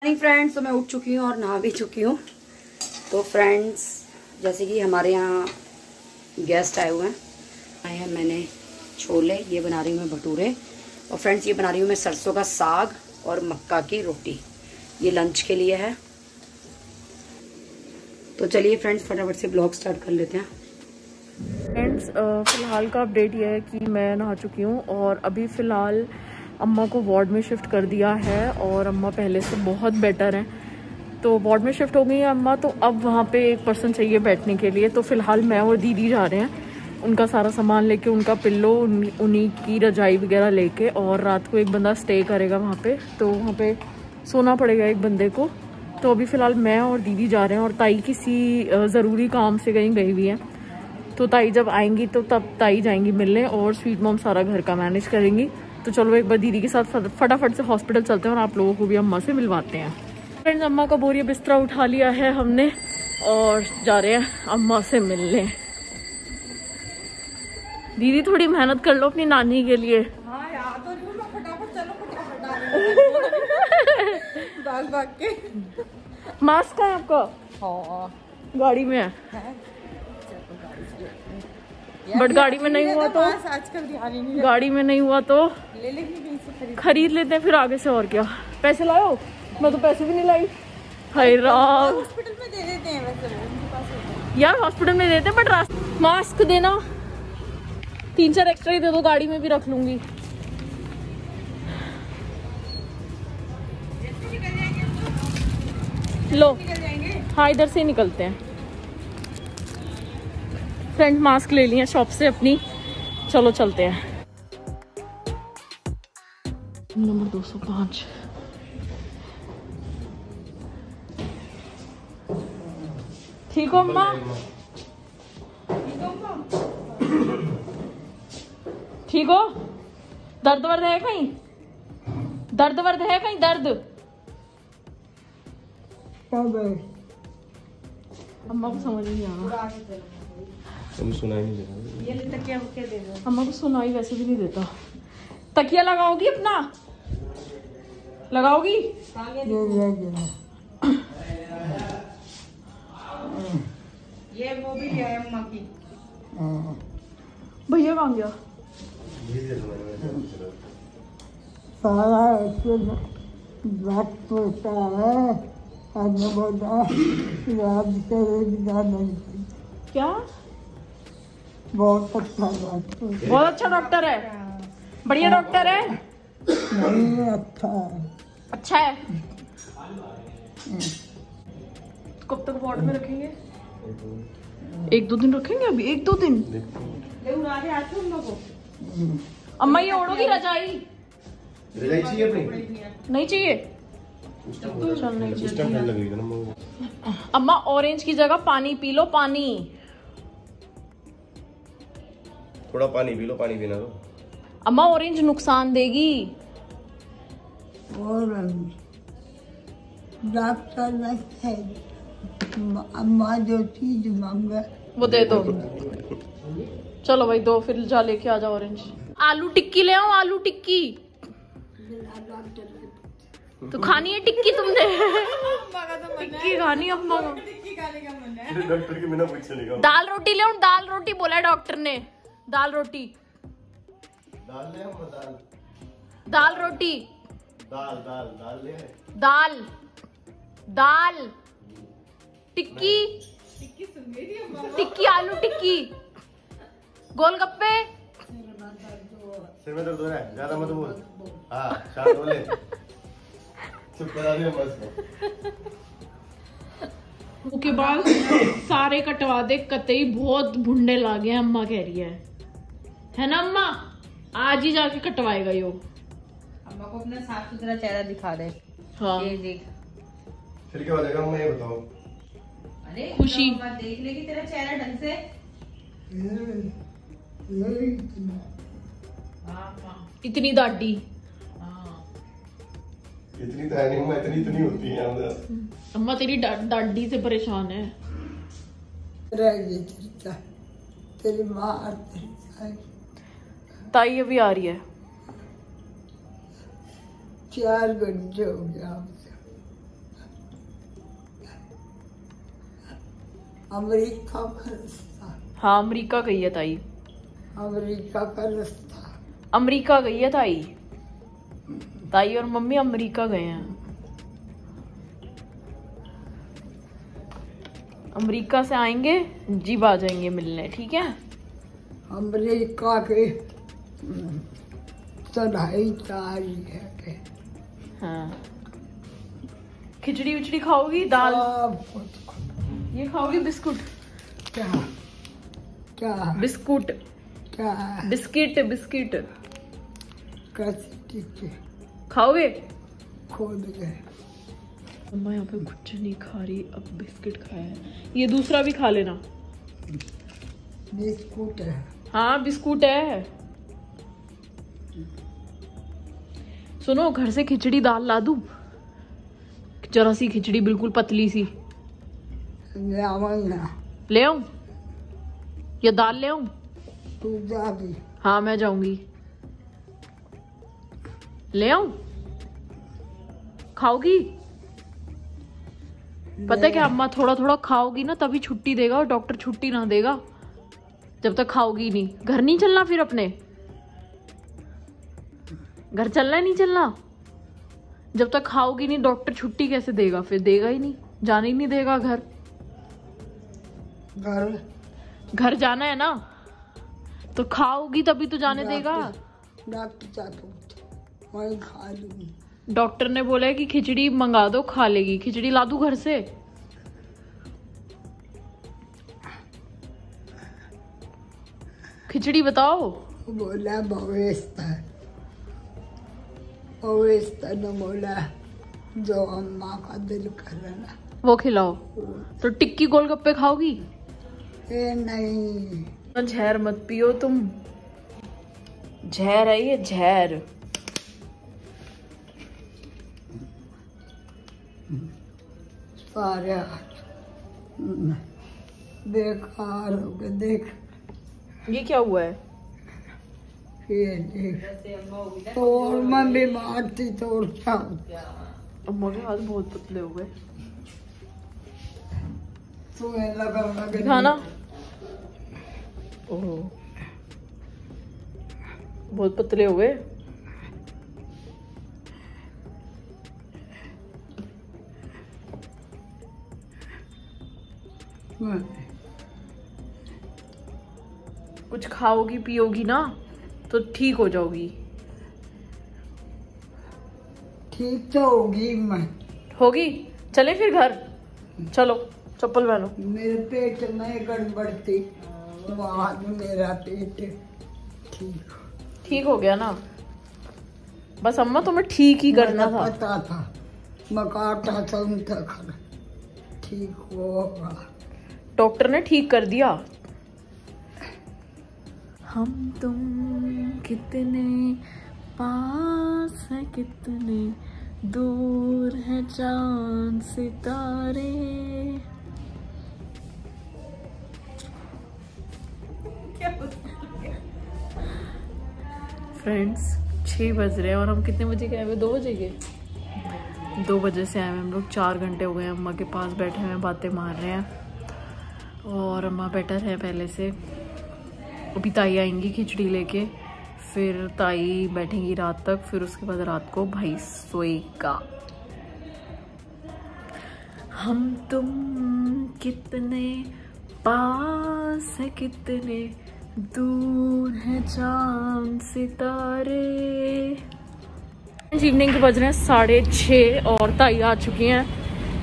Morning friends, तो मैं उठ चुकी हूँ और नहा भी चुकी हूँ। तो फ्रेंड्स, जैसे कि हमारे यहाँ गेस्ट आए हुए हैं, मैंने छोले, ये बना रही हूँ मैं भटूरे, और फ्रेंड्स ये बना रही हूँ मैं सरसों का साग और मक्का की रोटी। ये लंच के लिए है। तो चलिए फ्रेंड्स फटाफट से ब्लॉग स्टार्ट कर लेते हैं। फ्रेंड्स फ़िलहाल का अपडेट ये है कि मैं नहा चुकी हूँ और अभी फ़िलहाल अम्मा को वार्ड में शिफ्ट कर दिया है और अम्मा पहले से बहुत बेटर हैं। तो वार्ड में शिफ्ट हो गई है अम्मा, तो अब वहाँ पे एक पर्सन चाहिए बैठने के लिए। तो फ़िलहाल मैं और दीदी जा रहे हैं उनका सारा सामान लेके, उनका पिल्लो, उन्हीं की रजाई वगैरह लेके, और रात को एक बंदा स्टे करेगा वहाँ पे, तो वहाँ पे सोना पड़ेगा एक बंदे को। तो अभी फ़िलहाल मैं और दीदी जा रहे हैं और ताई किसी ज़रूरी काम से कहीं गई हुई हैं। तो ताई जब आएंगी तो तब ताई जाएंगी मिलने और स्वीट मॉम सारा घर का मैनेज करेंगी। तो चलो एक बार दीदी के साथ फटाफट से हॉस्पिटल चलते हैं और आप लोगों को भी अम्मा से मिलवाते हैं। फ्रेंड्स, अम्मा का बोरिया बिस्तरा उठा लिया है हमने और जा रहे हैं अम्मा से मिलने। दीदी थोड़ी मेहनत कर लो अपनी नानी के लिए। हाँ यार, तो फटाफट चलो, फटाफट भाग के। मास्क कहाँ है आपका? हाँ गाड़ी में है। बट गाड़ी में नहीं हुआ तो आजकल ध्यान ही नहीं, गाड़ी में नहीं हुआ तो ले लेंगे कहीं से, खरीद लेते हैं फिर आगे से। और क्या, पैसे लाओ? मैं तो पैसे भी नहीं लाई। हाय राम, हॉस्पिटल में दे देते हैं वैसे, उनके पास होता है। यार हॉस्पिटल में देते हैं बट मास्क देना, 3-4 एक्स्ट्रा ही दे दो, गाड़ी में भी रख लूंगी। लो, हाँ इधर से निकलते हैं। फ्रेंड मास्क ले लिया शॉप से अपनी, चलो चलते हैं। नंबर 205। ठीक हो अम्मा? ठीक हो? दर्द वर्द है कहीं? दर्द वर्द है कहीं? दर्द? अम्मा को समझ नहीं आ रहा। सुनाई नहीं देता। ये ले तकिया बुके दे दो। अम्मा को सुनाई वैसे भी नहीं देता। तकिया लगाओगी अपना? लगाओगी? ये वो भी है अम्मा की। भैया कहाँ गया? सारा बात होता है, क्या? बहुत अच्छा बात, बहुत अच्छा डॉक्टर है, बढ़िया डॉक्टर है। नहीं अच्छा है, अच्छा है। कब तक वार्ड में रखेंगे? 1-2 दिन रखेंगे। अभी 1-2 दिन? अम्मा ये ओढ़ोगी रजाई? रजाई चाहिए अपनी? नहीं चाहिए? चल नहीं चाहिए। अम्मा ऑरेंज की जगह पानी पी लो, पानी। थोड़ा पानी पी लो, पानी पीना दो। अम्मा ऑरेंज नुकसान देगी। और डॉक्टर है, अम्मा जो चीज मांगे वो दे दो। चलो भाई दो, फिर जा लेके आ जाओ ऑरेंज। आलू टिक्की ले आओ, आलू टिक्की। तो खानी है टिक्की तुमने? टिक्की खानी है अम्मा को। डॉक्टर के बिना पूछे नहीं। दाल रोटी ले आओ, दाल रोटी बोला है डॉक्टर ने। दाल रोटी, दाल ले आओ, दाल। दाल रोटी, दाल दाल दाल ले। दाल दाल टिक्की, टिक्की आलू टिक्की, गोलगप्पे। सिर में दर्द हो रहा है, ज्यादा मत बोल। हाँ शांत हो ले, चुप करा दे बस। उसके बाद सारे कटवा दे, कतई बहुत भुंडे लागे हैं अम्मा कह रही है ना अम्मा? आज ही जाके कटवाएगा यो। अम्मा को अपना साफ सुथरा चेहरा दिखा दे। हाँ। ये देख, फिर क्या हो जाएगा अम्मा, ये बताओ। अरे खुशी अम्मा देख लेगी तेरा चेहरा ढंग से। इतनी दाढ़ी? इतनी तो है नहीं अम्मा, इतनी तो नहीं होती है अंदर। अम्मा तेरी दाढ़ी से परेशान है। तेरी माँ ताई अभी आ रही है। 4 घंटे हो गया। अमेरिका का रास्ता, हाँ अमेरिका गई है ताई, अमेरिका का रास्ता। अमेरिका गई है ताई। ताई और मम्मी अमेरिका गए हैं। अमेरिका से आएंगे जीब आ जाएंगे मिलने, ठीक है। अमेरिका के चढ़ाई जारी है। हाँ खिचड़ी विचड़ी खाओगी, दाल सब कुछ। ये खाओगी, बिस्कुट क्या क्या बिस्कुट क्या बिस्किट बिस्किट कैसे खाओगे। खोद गए। मम्मा यहाँ पे कुछ नहीं खा रही, अब बिस्किट खाया है। ये दूसरा भी खा लेना। बिस्कुट है। हाँ बिस्कुट है। सुनो घर से खिचड़ी दाल ला दूं, जरा सी खिचड़ी बिल्कुल पतली सी ले आऊं या दाल ले आऊं। तू जा भी। हाँ मैं जाऊंगी, ले आऊं। खाओगी? पता है क्या अम्मा, थोड़ा थोड़ा खाओगी ना तभी छुट्टी देगा, और डॉक्टर छुट्टी ना देगा जब तक खाओगी नहीं। घर नहीं चलना फिर, अपने घर चलना है नहीं चलना। जब तक खाओगी नहीं डॉक्टर छुट्टी कैसे देगा, फिर देगा ही नहीं, जाने ही नहीं देगा घर। घर जाना है ना तो खाओगी तभी तो जाने देगा। वही खा लूंगी। डॉक्टर ने बोला है कि खिचड़ी मंगा दो, खा लेगी। खिचड़ी ला दूं घर से? खिचड़ी बताओ। बोला भवेश ने बोला जो अम्मा का दिल कर रहा वो खिलाओ। तो टिक्की गोलगप्पे खाओगी? ए नहीं, जहर मत पियो तुम, जहर है ये, जहर। सारे बेकार हो गए। देख ये क्या हुआ है? ये देख, और मैं बीमार थी तो और क्या होता। अम्मा के हाथ बहुत पतले हो गए। तुम्हें लगा दिखाना। ओह बहुत पतले हो गए। कुछ खाओगी पियोगी ना तो ठीक हो जाओगी। ठीक तो होगी मैं। होगी? चले फिर घर, चलो चप्पल पहनो। मेरे पेट में गड़बड़ थी, वहाँ मेरा पेट ठीक हो गया ना। बस अम्मा तुम्हें ठीक ही करना था। पता था, मकाता था उनका खाना, ठीक होगा। डॉक्टर ने ठीक कर दिया। हम तुम कितने पास है, कितने दूर है चांद सितारे। फ्रेंड्स 6 बज रहे हैं और हम कितने बजे के आए हुए? 2 बजे के। 2 बजे से आए हुए हम लोग। 4 घंटे हो गए हैं। अम्मा के पास बैठे हुए हैं, बातें मार रहे हैं और अम्मा बेटर है पहले से। अभी ताई आएंगी खिचड़ी लेके, फिर ताई बैठेंगी रात तक, फिर उसके बाद रात को भाई सोएगा। हम तुम कितने पास है, कितने दूर है चांद सितारे। इवनिंग के बज रहे हैं 6:30 और ताई आ चुकी हैं।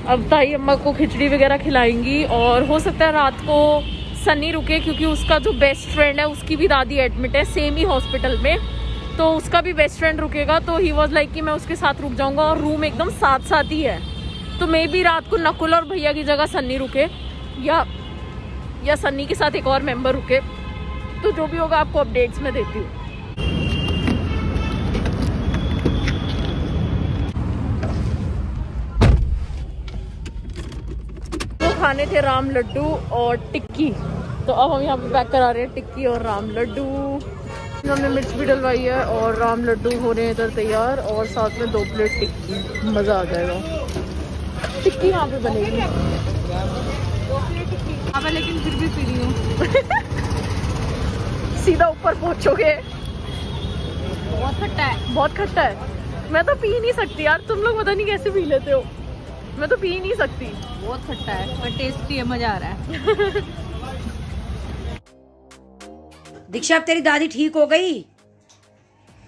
अब ताई अम्मा को खिचड़ी वगैरह खिलाएंगी और हो सकता है रात को सन्नी रुके, क्योंकि उसका जो बेस्ट फ्रेंड है उसकी भी दादी एडमिट है सेम ही हॉस्पिटल में, तो उसका भी बेस्ट फ्रेंड रुकेगा। तो ही वाज लाइक कि मैं उसके साथ रुक जाऊंगा और रूम एकदम साथ साथ ही है, तो मे भी रात को नकुल और भैया की जगह सन्नी रुके या सन्नी के साथ एक और मेंबर रुके। तो जो भी होगा आपको अपडेट्स में देती हूँ। तो खाने थे राम लड्डू और टिक्की, तो अब हम यहाँ पे पैक करा रहे हैं टिक्की और राम लड्डू। हमने मिर्च भी डलवाई है और राम लड्डू हो रहे हैं इधर तैयार, और साथ में 2 प्लेट टिक्की। मज़ा आ जाएगा। टिक्की यहाँ पे बनेगी। अब लेकिन फिर भी पी रही हूँ। सीधा ऊपर पहुंचोगे। बहुत खट्टा है, बहुत खट्टा है। मैं तो पी नहीं सकती यार, तुम लोग पता नहीं कैसे पी लेते हो। मैं तो पी नहीं सकती। बहुत खट्टा है पर टेस्टी है, मजा आ रहा है। दीक्षा अब तेरी दादी ठीक हो गई,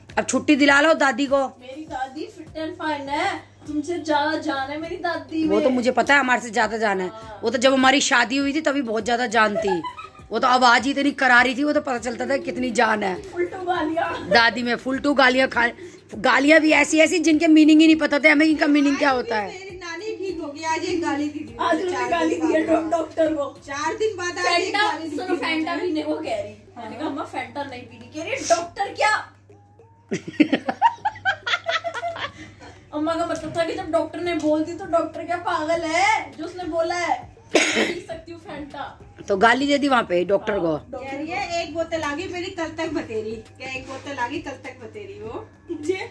अब छुट्टी दिला लो दादी को। मेरी दादी फिट एंड फाइन है, तुमसे ज्यादा जान है मेरी दादी में। वो तो मुझे पता है हमारे से ज्यादा जान है। वो तो जब हमारी शादी हुई थी तभी बहुत ज्यादा जान थी। वो तो आवाज ही इतनी करारी थी, वो तो पता चलता था कितनी जान है। उल्टू गालियां दादी में फुलटू गालियां खा, गालियां भी ऐसी ऐसी जिनके मीनिंग ही नहीं पता थे हमें, इनका मीनिंग क्या होता है। मेरी नानी ठीक होगी, आज एक गाली दी थी। आज उसने गाली दी है डॉक्टर को। 4 दिन बाद आज एक गाली दी थी। फैंटा पीने को कह रही। मैंने कहा अम्मा फैंटा नहीं पीनी। कह रही डॉक्टर क्या। अम्मा का मतलब था कि जब डॉक्टर ने बोल दी तो डॉक्टर क्या पागल है जो उसने बोला है पी सकती हूँ फैंटा। तो गाली दे दी वहाँ पे डॉक्टर को। कह रही है एक बोतल आ गई मेरी कल तक बतेरी। क्या एक बोतल आ गई कल तक बतेरी? वो मुझे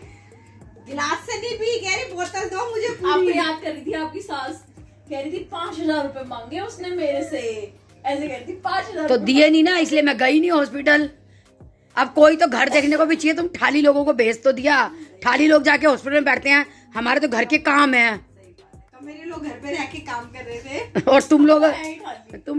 गिलास से नहीं पी, कह रही बोतल दो मुझे पूरी। आपको याद कर रही थी आपकी सास, कह रही थी 5000 रुपए मांगे उसने मेरे से, ऐसे कह रही थी 5000। तो दिए नहीं ना, इसलिए मैं गई नहीं हॉस्पिटल। अब कोई तो घर देखने को भी चाहिए, तुम ठाली लोगों को भेज तो दिया। ठाली लोग जाके हॉस्पिटल में बैठते हैं, हमारे तो घर के काम है। तो मेरे लोग घर पे रह के काम कर रहे थे और तुम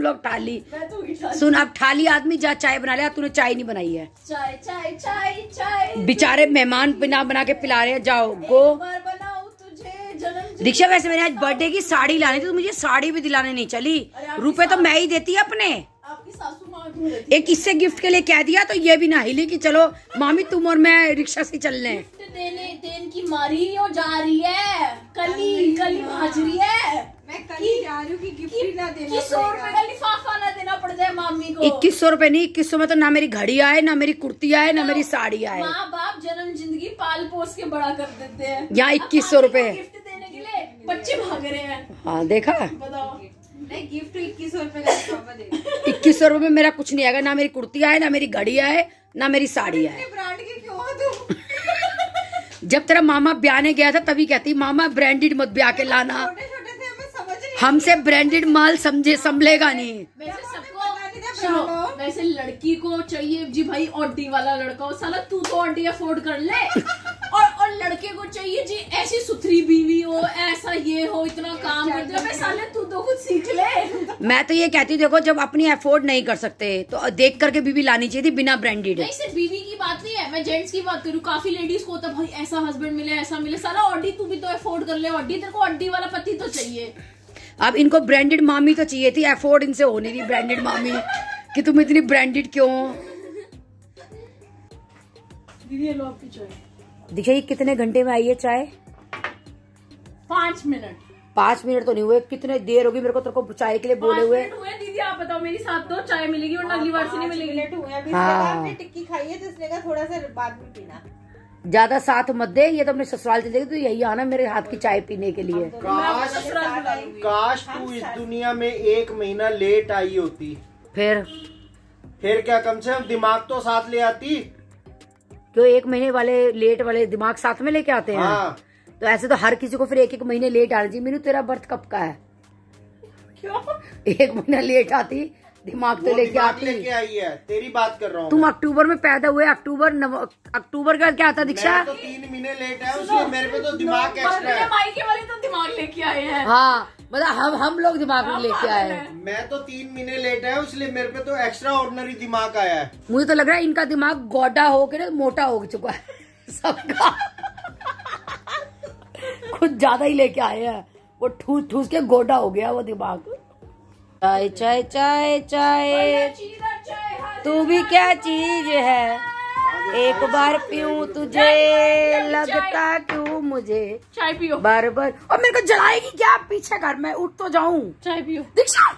लोग ठाली। मैं तो ही सुन, अब ठाली आदमी जा चाय बना ले, तूने चाय नहीं बनाई है। चाय चाय चाय चाय बेचारे मेहमान बिना बना के पिला रहे हैं। जाओ गो। बार बनाऊं तुझे जन्म। दीक्षा वैसे मैंने आज बर्थडे की साड़ी लानी थी, तो मुझे साड़ी भी दिलाने नहीं चली। रुपए तो मैं ही देती है अपने। आपकी सासू माँ क्यों रहती? एक इससे गिफ्ट के लिए कह दिया तो ये भी ना हिली कि चलो मामी तुम और मैं रिक्शा से चल लें। देन की मारी और जा रही है, कली भाज रही है। मैं कल ही जा रही हूँ कि गिफ्ट ही ना देना 2100 रुपए का लिफाफा ना देना पड़ जाए मामी को। 2100 रुपए नहीं, 2100 में तो ना मेरी घड़ी आए, ना मेरी कुर्ती आए, ना मेरी साड़ी आए। माँ बाप जन्म जिंदगी पाल पोस के बड़ा कर देते हैं। यहाँ 2100 रुपए गिफ्ट देने के लिए बच्चे भाग रहे हैं। हाँ देखा, बताओ। नहीं गिफ्ट 2100 रुपए का लिफाफा दे। 2100 रुपए में मेरा कुछ नहीं आएगा, ना मेरी कुर्ती आए, ना मेरी घड़ी आए, ना मेरी साड़ी आए। ब्रांड के क्यों हो तुम? जब तेरा मामा ब्याने गया था तभी कहती मामा ब्रांडेड मत ब्याह के लाना, छोटे छोटे थे हमें समझ नहीं। हमसे ब्रांडेड माल संभलेगा नहीं। वैसे सबको सुनो, वैसे लड़की को चाहिए जी भाई ऑडी वाला लड़का हो। साला तू तो ऑडी अफोर्ड कर ले। और लड़के को चाहिए जी ऐसी सुथरी बीवी हो, ऐसा ये हो, इतना काम कर दे। साले तू तो कुछ सीख ले। मैं तो ये कहती हूँ, देखो जब अपनी अफोर्ड नहीं कर सकते तो देख करके बीवी लानी चाहिए थी बिना ब्रांडेड। नहीं सिर्फ बीवी की बात नहीं है, मैं जेंट्स की बात करूँ। काफी लेडीज को होता भाई ऐसा हस्बैंड मिले, ऐसा मिले। साला ऑडी तू भी तो अफोर्ड कर ले, ऑडी तेरे को ऑडी वाला पति तो चाहिए। अब इनको ब्रांडेड मामी तो चाहिए थी, अफोर्ड इनसे हो नहीं रही ब्रांडेड मामी कि तुम इतनी ब्रांडेड क्यों हो। दीदी लो आपकी चाय। देखिए कितने घंटे में आई है चाय? 5 मिनट। 5 मिनट तो नहीं हुए, कितने देर होगी मेरे को तेरे को चाय के लिए बोले हुए। 5 मिनट हुए दीदी, आप बताओ मेरी साथ तो चाय मिलेगी और अगली बार से नहीं मिलेगी। मिनट हुए अभी। हाँ। आपने टिक्की खाई है तो इसने कहा थोड़ा सा बाद में पीना। ज्यादा साथ मत दे, ये तो अपने ससुराल चले गए तो यही आना मेरे हाथ की चाय पीने के लिए। काश तू इस दुनिया में 1 महीना लेट आई होती। फिर क्या कम से कम दिमाग तो साथ ले आती। क्यों 1 महीने वाले लेट वाले दिमाग साथ में लेके आते हैं? हाँ। तो ऐसे तो हर किसी को फिर 1-1 महीने लेट आना चाहिए। मीनू तेरा बर्थ कब का है? क्यों 1 महीना लेट आती, दिमाग तो लेके आती। लेके आई है, तेरी बात कर रहा हूँ। तुम अक्टूबर में पैदा हुए, अक्टूबर का क्या था दीक्षा? मैं तो 3 महीने लेट है, उसलिए मेरे पे तो दिमाग एक्स्ट्रा है। मायके वाले तो दिमाग लेके आए हैं। हाँ मतलब हम लोग दिमाग में लेके आए हैं। मैं तो 3 महीने लेट है, इसलिए मेरे पे तो एक्स्ट्रा ऑर्डिनरी दिमाग आया है। मुझे तो लग रहा है इनका दिमाग गोडा होकर मोटा हो चुका है सबका। कुछ ज्यादा ही लेके आए हैं, वो ठूस ठूस के गोडा हो गया वो दिमाग। चाय चाय चाय चाय तू भी क्या चीज है, एक बार पीऊं तुझे लगता क्यों मुझे चाय पियो बार बार। और मेरे को जलाएगी क्या पीछे घर में? उठ तो जाऊं। चाय पियो। दीक्षा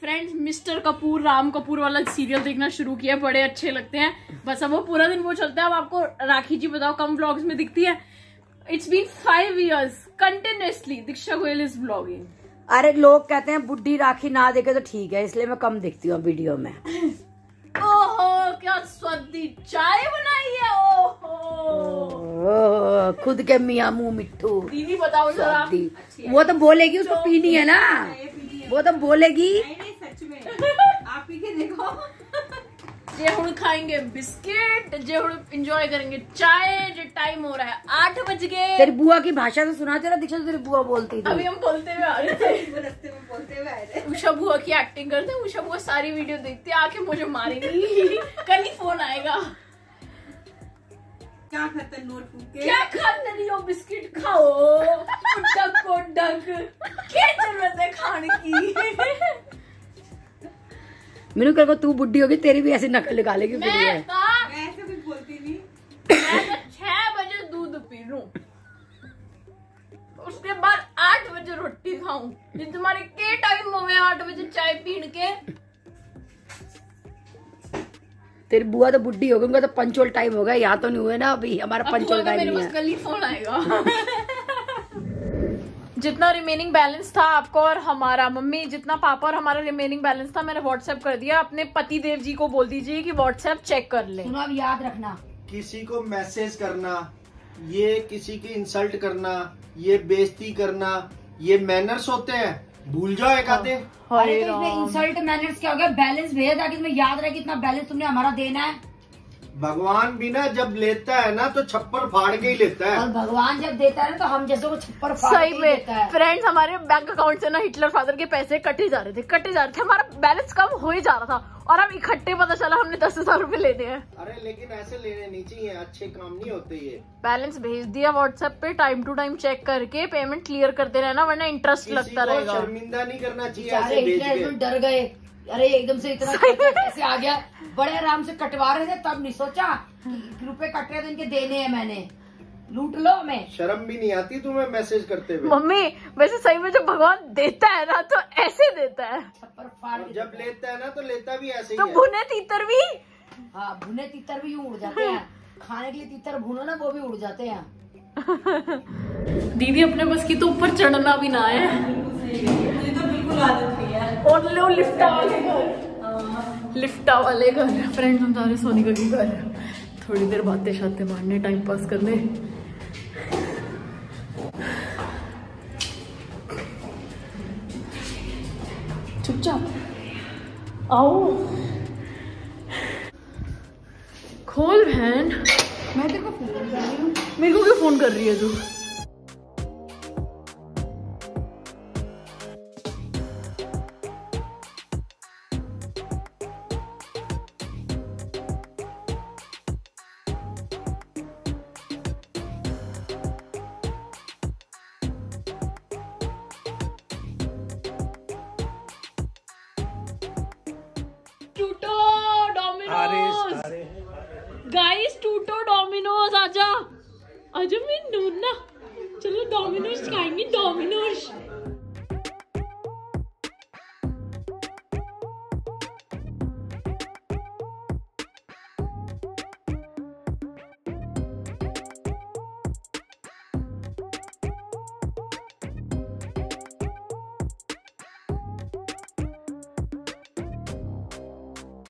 फ्रेंड्स मिस्टर कपूर, राम कपूर वाला सीरियल देखना शुरू किया, बड़े अच्छे लगते हैं। बस अब वो पूरा दिन वो चलता है। अब आपको राखी जी बताओ कम व्लॉग्स में दिखती है। It's been 5 years continuously Diksha Goyal is vlogging. अरे लोग कहते हैं बुड्ढी राखी ना देखे तो ठीक है, इसलिए मैं कम दिखती हूँ वीडियो में। ओहो क्या स्वादी चाय बनाई है। ओहो खुद के मियाँ मुंह मिट्ठू दीदी बताओ जरा। वो तो बोलेगी उसको पीनी है ना। वो तो बोलेगी। नहीं सच में आप ही के देखो। जे हम खाएंगे बिस्किट, जे हम एंजॉय करेंगे चाय। जो टाइम हो रहा है 8 बज गए। तेरी बुआ की भाषा तो सुना तेरा दीक्षा, तेरी बुआ बोलती थी। अभी हम बोलते हुए आ रहे थे, रास्ते में बोलते हुए आए थे। उषा बुआ की एक्टिंग करते हैं। उषा बुआ सारी वीडियो देखती है, आके मुझे मारेंगी। कल ही फोन आएगा। क्या खाता नोटबुक के? क्या खाते नहीं हो? बिस्किट खाओ। डक को डक, क्या जरूरत है खाने की? मैंने कहा तू बुढ़ी होगी, तेरी भी ऐसी नकल निकालेगी। मैं ऐसे भी बोलती नहीं। मैं 6 बजे दूध पी लूं, उसके बाद 8 बजे रोटी खाऊं। ये तुम्हारे के टाइम हो गए 8 बजे चाय पीने के? तेरी बुआ तो बुढ़ी हो गई, उनका तो पंचुअल टाइम हो गया। यहाँ तो नहीं हुए ना अभी, हमारा पंचुअल टाइम नहीं है। कल ही फोन आएगा। जितना रिमेनिंग बैलेंस था आपको और हमारा मम्मी, जितना पापा और हमारा रिमेनिंग बैलेंस था मैंने व्हाट्सएप कर दिया। अपने पति देव जी को बोल दीजिए कि व्हाट्सएप चेक कर ले। सुनो अब याद रखना, किसी को मैसेज करना, ये किसी की इंसल्ट करना, ये बेइज्जती करना, ये मैनर्स होते हैं। भूल जाओ एक आधे। अरे तो इसमें इंसल्ट मैनर्स क्या हो गया? बैलेंस भेजा ताकि तुम्हें याद रहे कितना बैलेंस तुमने हमारा देना है। भगवान भी ना जब लेता है ना तो छप्पर फाड़ के ही लेता है। और भगवान जब देता है ना तो हम जैसे को छप्पर फाड़ सही के ही में देता है। फ्रेंड्स, हमारे बैंक अकाउंट से ना हिटलर फादर के पैसे कटे जा रहे थे। हमारा बैलेंस कम हो ही जा रहा था और अब इकट्ठे पता चला हमने 10,000 रुपए लेने हैं। अरे लेकिन ऐसे लेने नहीं चाहिए, अच्छे काम नहीं होते ये। बैलेंस भेज दिया व्हाट्सएप पे, टाइम टू टाइम चेक करके पेमेंट क्लियर करते रहना, वरना इंटरेस्ट लगता रहेगा। शर्मिंदा नहीं करना चाहिए अरे ऐसे भेज हिटलर के। डर गए। अरे एकदम से इतना खर्चा कैसे आ गया? बड़े आराम से कटवा रहे थे, तब नहीं सोचा कि रुपए कट रहे थे इनके देने हैं, मैंने लूट लो हमें। शर्म भी नहीं आती तुम्हें मैसेज करते हुए? मम्मी वैसे सही में जब भगवान देता है ना तो ऐसे देता है, छप्पर फाड़ के जब देता है। लेता है ना तो लेता भी ऐसे तो ही है। भुने तीतर भी। हाँ, भुने तीतर भी यूं उड़ जाते हैं। खाने के लिए तीतर भुनो ना, वो भी उड़ जाते हैं। दीदी अपने बस की तो ऊपर चढ़ना भी ना है। मुझे तो बिल्कुल आदत नहीं है। और लो लिफ्टा वाले घर, लिफ्टा वाले घर। फ्रेंड्स हम सारे सोनिका के घर है। थोड़ी देर बातें शातें मारने, टाइम पास करने। चुपचाप आओ, खोल बहन। मैं तेरे को फोन कर रही हूँ। मेरे को क्यों फोन कर रही है तू? टूटो डोमिनोज, गाइस टूटो डोमिनोज, आजा आजा मैं नूना, चलो डोमिनोज खाएंगे। डोमिनोज